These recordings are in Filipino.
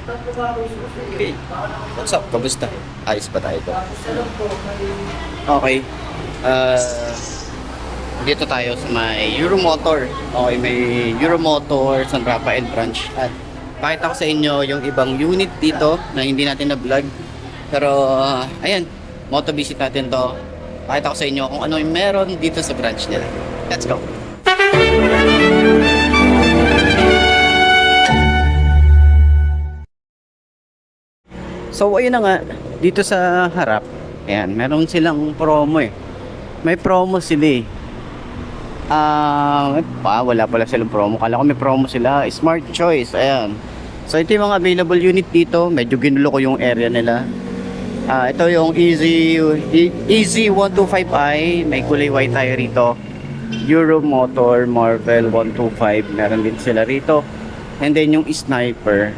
Okay. What's up? Kamusta? Ayos ba tayo? Okay. Uh, Dito tayo sa may Euromotor. Okay, may Euromotor San Rafael branch. At pakita ko sa inyo yung ibang unit dito na hindi natin na-vlog. Pero, ayan, moto visit natin to. Pakita ko sa inyo kung ano yung meron dito sa branch nila. Let's go! So, ayun na nga, dito sa harap, ayan, meron silang promo eh. May promo sila eh. Wala pala silang promo. Kala ko may promo sila. Smart Choice, ayan. So, ito yung mga available unit dito. Medyo ginulo ko yung area nila. Ito yung Easy 125i. May kulay white tayo rito. Euromotor Marvel 125. Meron din sila rito. And then yung Sniper,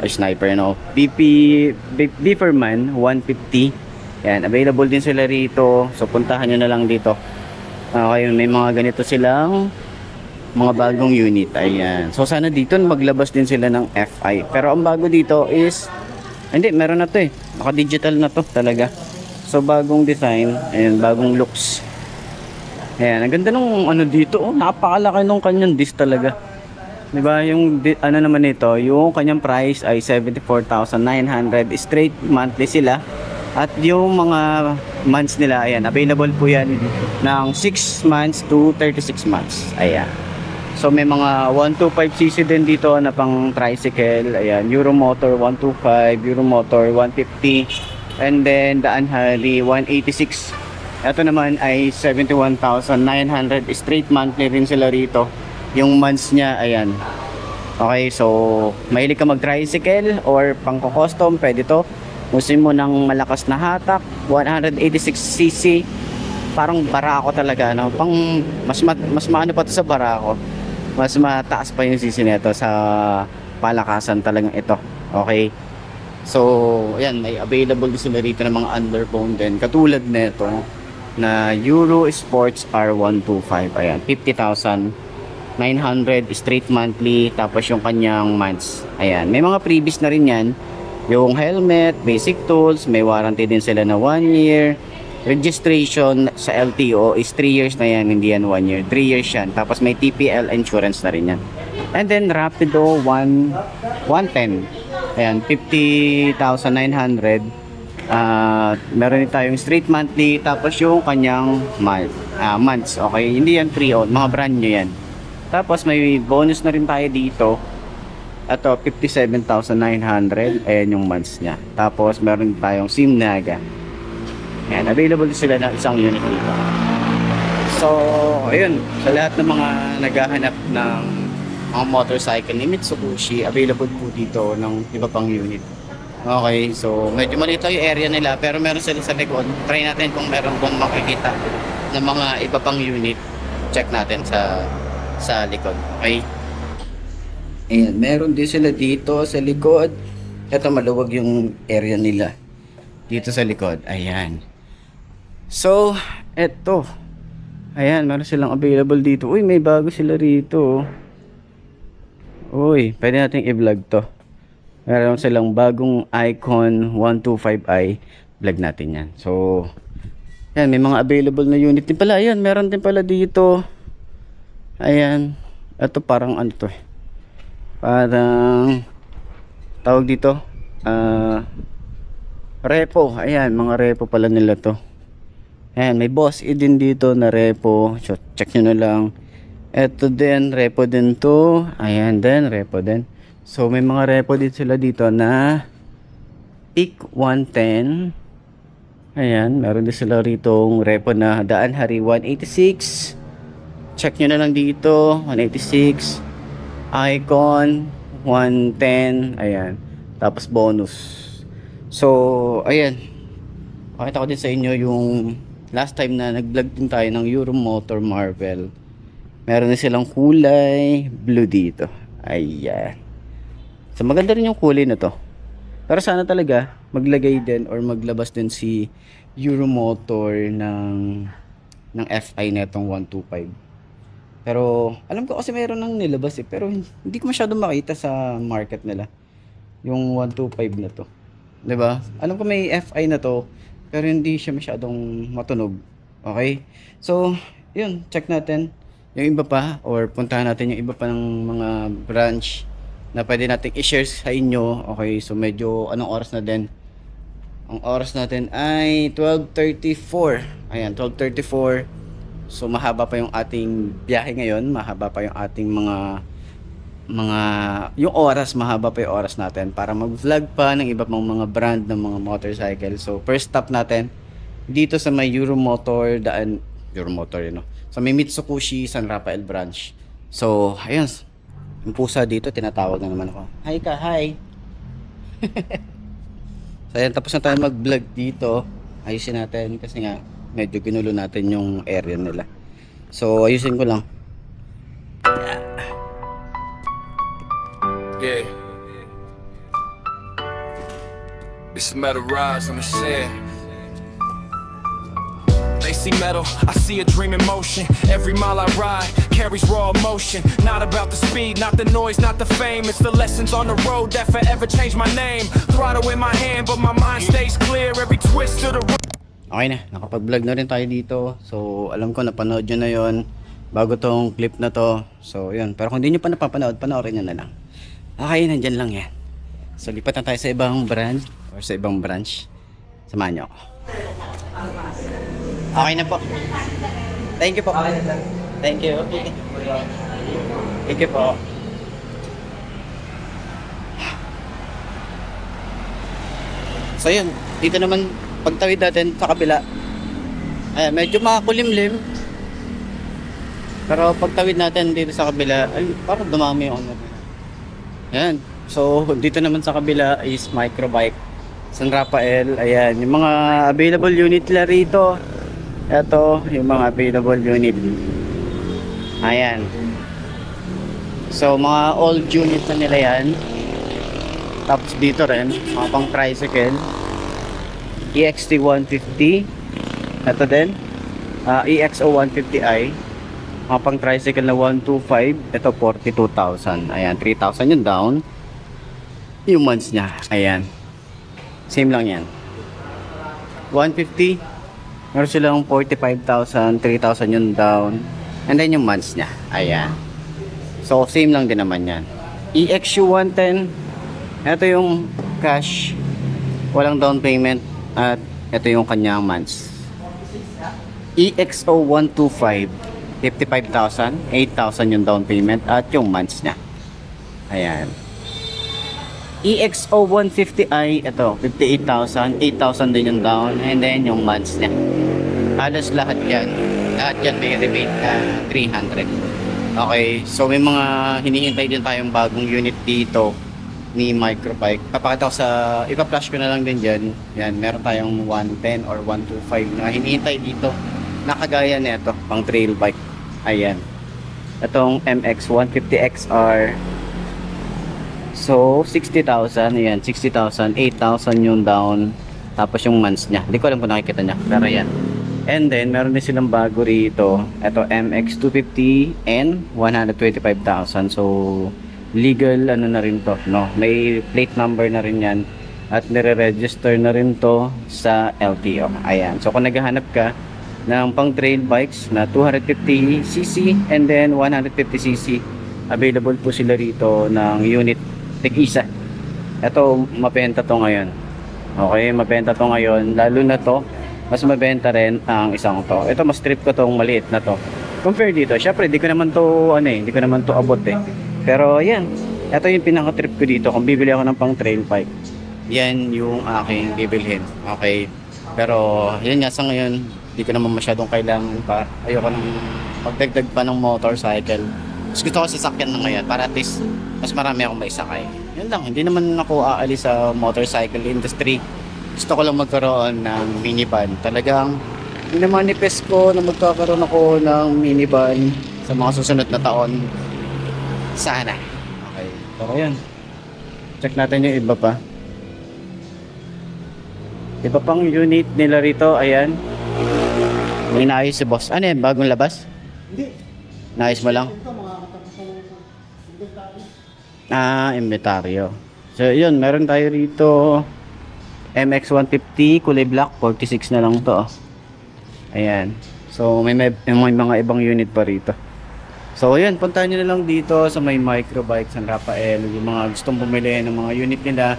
Beeferman 150. Yan, available din sila rito. So puntahan nyo na lang dito. Okay, may mga ganito silang mga bagong unit. Ayan. So sana dito maglabas din sila ng FI. Pero ang bago dito is hindi, meron na to eh. Naka-digital na to talaga. So bagong design, ayan, bagong looks. Ayan, ang ganda nung ano dito, oh, napakalaki nung kanyang disc talaga. Diba, yung ano naman ito, yung kanyang price ay 74,900 straight monthly sila. At yung mga months nila, ayan, available po yan ng 6 months to 36 months. Ayan. So may mga 125cc din dito na pang tricycle. Ayan, Euromotor 125, Euromotor 150, and then Daan Hari 186. Ito naman ay 71,900 straight monthly rin sila rito. Yung months niya, ayan. Okay, so mahilig ka mag-tricycle or pang-custom, pwede to. Usin mo ng malakas na hatak, 186cc. Parang barako talaga, no? Mas maano pa to sa barako. Mas mataas pa yung cc nito sa palakasan talagang ito. Okay. So, ayan, may available din sila rito ng mga underbone din. Katulad nito na Euro Sports R125. Ayan, 50,900 straight monthly, tapos yung kanyang months. Ayan, may mga previous na rin yan. Yung helmet, basic tools, may warranty din sila na 1 year. Registration sa LTO is 3 years na yan, hindi yan 1 year. 3 years yan. Tapos may TPL insurance na rin yan. And then Rapido 110. Ayan, 50,900. Meron din tayong straight monthly, tapos yung kanyang months. Okay, hindi yan pre-owned, mga brand new yan. Tapos may bonus na rin tayo dito. Ito, 57,900. Ayan yung months niya. Tapos meron tayong Simnaga. Ayan, available sila ng isang unit dito. So, ayun. Sa lahat ng mga naghahanap ng mga motorcycle ni Mitsubishi, available po dito ng iba pang unit. Okay, so medyo malito yung area nila, pero meron sila sa likod. Try natin kung meron pong makikita ng mga iba pang unit. Check natin sa likod. Okay. Ayan, meron din sila dito sa likod. Ito, maluwag yung area nila dito sa likod. Ayan. So, eto. Ayan, meron silang available dito. Uy, may bago sila rito. Uy, pwede natin i-vlog to. Meron silang bagong Icon 125i. Vlog natin yan. So, ayan, may mga available na unit din pala. Ayan, meron din pala dito. Ayan. Ito parang ano to eh. Parang tawag dito. Repo. Ayan, mga repo pala nila to. Ayan, may Boss E din dito na repo. So, check nyo na lang. Ito din, repo din to. Ayan din, repo din. So, may mga repo din sila dito na Peak 110. Ayan, meron din sila ritong repo na Daan Hari 186. Check nyo na lang dito, 186. Icon 110. Ayan, tapos bonus. So, ayan. Pakita ko din sa inyo yung last time na nag-vlog din tayo ng Euromotor Marvel. Meron na silang kulay blue dito. Ayan. So maganda rin yung kulay na to. Pero sana talaga maglagay din or maglabas din si Euromotor ng FI na itong 125. Pero alam ko kasi meron nang nilabas eh. Pero hindi ko masyadong makita sa market nila. Yung 125 na to. 'Di ba? Alam ko may FI na to, pero hindi siya masyadong matunog. Okay? So, yun, check natin yung iba pa or puntahan natin yung iba pa ng mga branch na pwede nating i-share sa inyo. Okay, so medyo anong oras na din? Ang oras natin ay 12:34. Ayan, 12:34. So mahaba pa yung ating biyahe ngayon, mahaba pa yung ating mga yung oras, mahaba pa yung oras natin para mag-vlog pa ng iba pang mga brand ng mga motorcycle. So first stop natin dito sa may Euromotor daan, Euromotor yun, no? So may Mitsubishi San Rafael branch. So ayun, yung pusa dito tinatawag na naman ako. Hi ka, hi. So ayan, tapos na tayo mag-vlog dito. Ayusin natin kasi nga medyo ginulo natin yung area nila. So ayusin ko lang. Yeah. This is metal rise, I'ma share. They see metal, I see a dream in motion. Every mile I ride carries raw emotion. Not about the speed, not the noise, not the fame. It's the lessons on the road that forever changed my name. Throttle in my hand, but my mind stays clear. Every twist of the road. Okay na, nakapag-vlog na rin tayo dito. So alam ko napanood nyo na yon bago tong clip na to. So yun, pero kung hindi nyo pa napapanood, panoorin nyo na lang. Okay, nandyan lang yan. So lipat na tayo sa ibang brand or sa ibang branch. Samahan nyo ako. Okay na po. Thank you po. Thank you. Thank you po. So yun, dito naman pagtawid natin sa kabila. Ayan, medyo makakulimlim. Pero pagtawid natin dito sa kabila, ay parang dumami yung ano. Ayan. So dito naman sa kabila is microbike San Rafael. Ayan, yung mga available unit nila rito. Ito, yung mga available unit. Ayan. So mga old unit na nila yan. Tapos dito rin, mga pang tricycle. EXT 150. Ito din. EXO 150i. Mga pang tricycle na 125. Ito 42,000. Ayan, 3,000 yung down. Yung months niya. Ayan. Same lang yan. 150. Meron silang 45,000. 3,000 yung down. And then yung months niya. Ayan. So same lang din naman yan. EXU 110. Ito yung cash. Walang down payment. At ito yung kanyang months. EXO 125. 55,000, 8,000 yung down payment at yung months niya. Ayan. EXO 150i, ito, 58,000, 8,000 din yung down, and then yung months niya. Halos lahat yan may rebate na 300. Okay, so may mga hinihintay din tayong bagong unit dito ni Microbike. Papakita ko ipa-flash ko na lang din dyan. Yan, meron tayong 110 or 125 na hinihintay dito. Nakagaya nito, pang trail bike. Ayan. Itong MX 150XR. So, 60,000. Ayan, 60,000. 8,000 yung down. Tapos yung months niya. Hindi ko alam kung nakikita niya. Pero yan. And then, meron din silang bago rito. Ito, MX 250 and 125,000. So, legal ano na rin to. No? May plate number na rin yan. At nire-register na rin to sa LTO. Ayan. So, kung naghahanap ka ng pang trail bikes na 250cc and then 150cc, available po sila rito ng unit tig-isa. Ito mabenta to ngayon. Okay, mabenta to ngayon, lalo na to mas mabenta rin ang isang to. Ito mas trip ko tong maliit na to compare dito. Syempre di ko naman to hindi ko naman to abot pero yan, ito yung pinaka trip ko dito kung bibili ako ng pang trail bike. Yan yung aking bibilhin. Okay, pero yan nga sa ngayon hindi ko naman masyadong kailangan pa. Ayoko nang magdagdag pa ng motorcycle. Mas gusto ko sasakyan na ngayon para at least mas marami akong maisakay. Yun lang, hindi naman ako aalis sa motorcycle industry. Gusto ko lang magkaroon ng minivan. Talagang minamanifest ko na magkakaroon ako ng minivan sa mga susunod na taon. Sana. Okay. Pero yun. Check natin yung iba pa. Iba pang unit nila rito. Ayan. May naayos si boss. Ano yan? Bagong labas? Hindi. Naayos mo lang? Ito, mga katapos ng inventory. Inventaryo. So yun, meron tayo rito MX-150 kulay black, 46 na lang to. Ayan. So may mga ibang unit pa rito. So ayan, puntahan nyo na lang dito sa may Microbike San Rafael. Yung mga gustong bumili ng mga unit nila,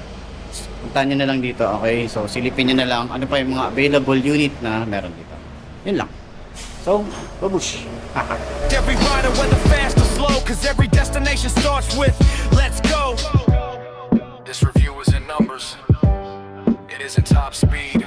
puntahan nyo na lang dito. Okay, so silipin nyo na lang ano pa yung mga available unit na meron dito. Yun lang. So, babush. Every rider, whether fast or slow, cause every destination starts with let's go. This review is in numbers. It isn't top speed.